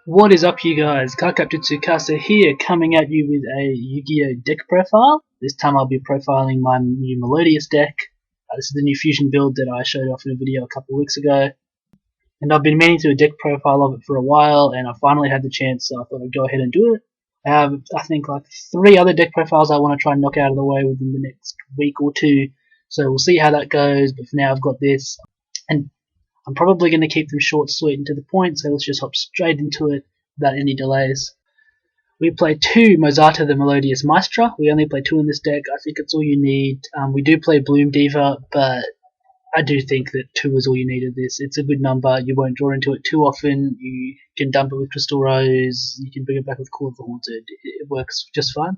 What is up, you guys? Kakapto Tsukasa here, coming at you with a Yu-Gi-Oh! Deck profile. This time I'll be profiling my new Melodious deck. This is the new fusion build that I showed off in a video a couple of weeks ago. And I've been meaning to do a deck profile of it for a while, and I finally had the chance, so I thought I'd go ahead and do it. I have, I think, like 3 other deck profiles I want to try and knock out of the way within the next week or 2. So we'll see how that goes, but for now I've got this. And I'm probably going to keep them short, sweet, and to the point, so let's just hop straight into it without any delays. We play 2 Mozarta the Melodious Maestra. We only play 2 in this deck. I think it's all you need. We do play Bloom Diva, but I do think that 2 is all you need of this. It's a good number. You won't draw into it too often. You can dump it with Crystal Rose. You can bring it back with Call of the Haunted. It works just fine.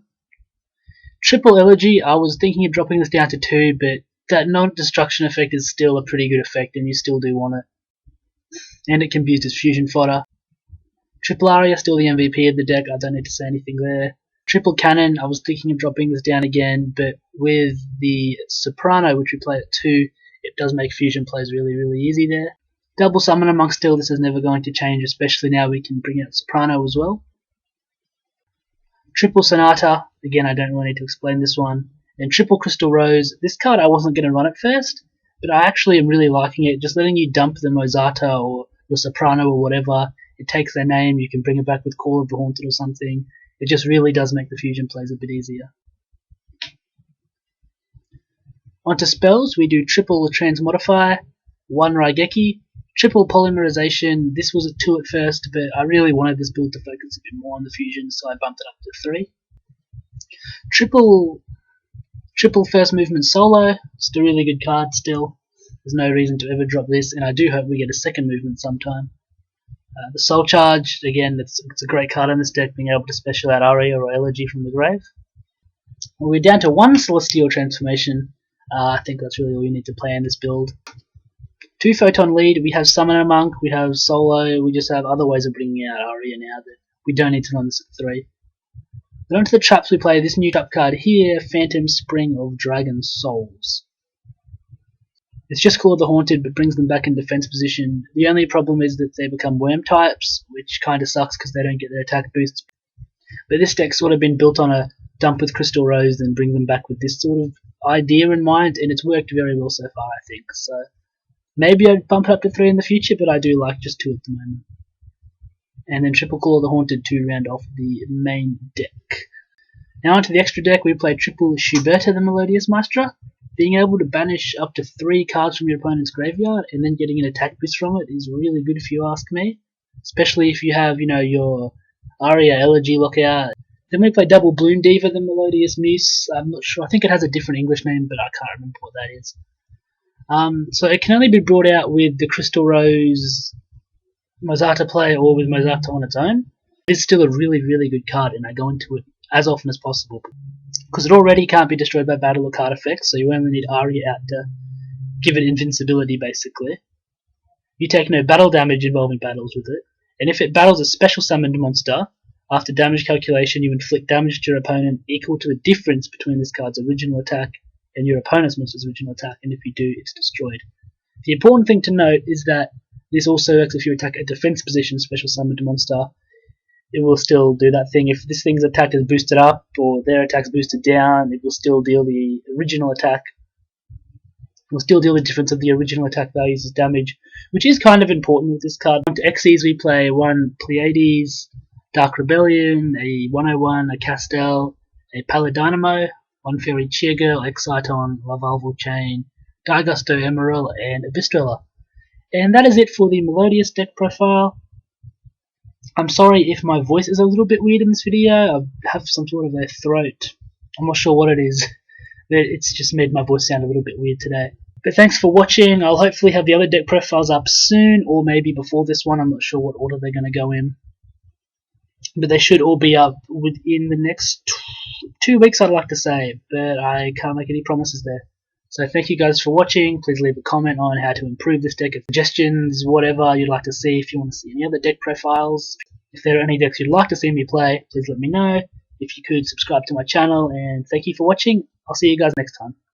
Triple Elegy. I was thinking of dropping this down to 2, but that non-destruction effect is still a pretty good effect, and you still do want it. And it can be used as fusion fodder. Triple Aria, still the MVP of the deck, I don't need to say anything there. Triple Cannon, I was thinking of dropping this down again, but with the Soprano, which we play at 2, it does make fusion plays really, really easy there. Double Summon Among Still, this is never going to change, especially now we can bring out Soprano as well. Triple Sonata, again I don't really need to explain this one. And Triple Crystal Rose, this card I wasn't going to run at first, but I actually am really liking it. Just letting you dump the Mozarta or your Soprano or whatever, it takes their name, you can bring it back with Call of the Haunted or something. It just really does make the fusion plays a bit easier. Onto spells, we do triple Transmodify, 1 Raigeki, triple Polymerization. This was at 2 at first, but I really wanted this build to focus a bit more on the fusion, so I bumped it up to 3. Triple First Movement Solo, just a really good card still. There's no reason to ever drop this, and I do hope we get a second movement sometime. The Soul Charge, again, it's a great card in this deck, being able to special out Aria or Elegy from the grave. Well, we're down to 1 Celestial Transformation. I think that's really all you need to play in this build. 2 Photon Lead, we have Summoner Monk, we have Solo, we just have other ways of bringing out Aria now that we don't need to run this at 3. Then onto the traps, we play this new top card here, Phantom Spring of Dragon Souls. It's just Call of the Haunted, but brings them back in defense position. The only problem is that they become worm types, which kind of sucks because they don't get their attack boosts. But this deck's sort of been built on a dump with Crystal Rose, then bring them back with this sort of idea in mind, and it's worked very well so far, I think. So maybe I'd bump it up to 3 in the future, but I do like just 2 at the moment. And then triple Call of the Haunted to round off the main deck. Now onto the extra deck, we play triple Schuberta the Melodious Maestra. Being able to banish up to 3 cards from your opponent's graveyard and then getting an attack boost from it is really good if you ask me. Especially if you have, your Aria Elegy lockout. Then we play double Bloom Diva the Melodious Muse. I'm not sure, I think it has a different English name, but I can't remember what that is. So it can only be brought out with the Crystal Rose Mozarta play or with Mozarta on its own. It's still a really, really good card, and I go into it as often as possible. Because it already can't be destroyed by battle or card effects, so you only need Aria out to give it invincibility, basically. You take no battle damage involving battles with it, and if it battles a special summoned monster, after damage calculation you inflict damage to your opponent equal to the difference between this card's original attack and your opponent's monster's original attack, and if you do, it's destroyed. The important thing to note is that this also works if you attack a defense position special summoned monster. It will still do that thing. If this thing's attack is boosted up or their attack's boosted down, it will still deal the original attack. It will still deal the difference of the original attack values as damage, which is kind of important with this card. To Xyz we play 1 Pleiades, Dark Rebellion, a 101, a Castel, a Paladynamo, 1 Fairy Cheergirl, Exciton, Lavalval Chain, Dargusto Emerald, and a Bistrella. And that is it for the Melodious deck profile. I'm sorry if my voice is a little bit weird in this video. I have some sort of a throat. I'm not sure what it is. It's just made my voice sound a little bit weird today. But thanks for watching. I'll hopefully have the other deck profiles up soon, or maybe before this one. I'm not sure what order they're going to go in. But they should all be up within the next 2 weeks, I'd like to say. But I can't make any promises there. So thank you guys for watching. Please leave a comment on how to improve this deck, suggestions, whatever you'd like to see. If you want to see any other deck profiles, if there are any decks you'd like to see me play, please let me know. If you could subscribe to my channel, and thank you for watching. I'll see you guys next time.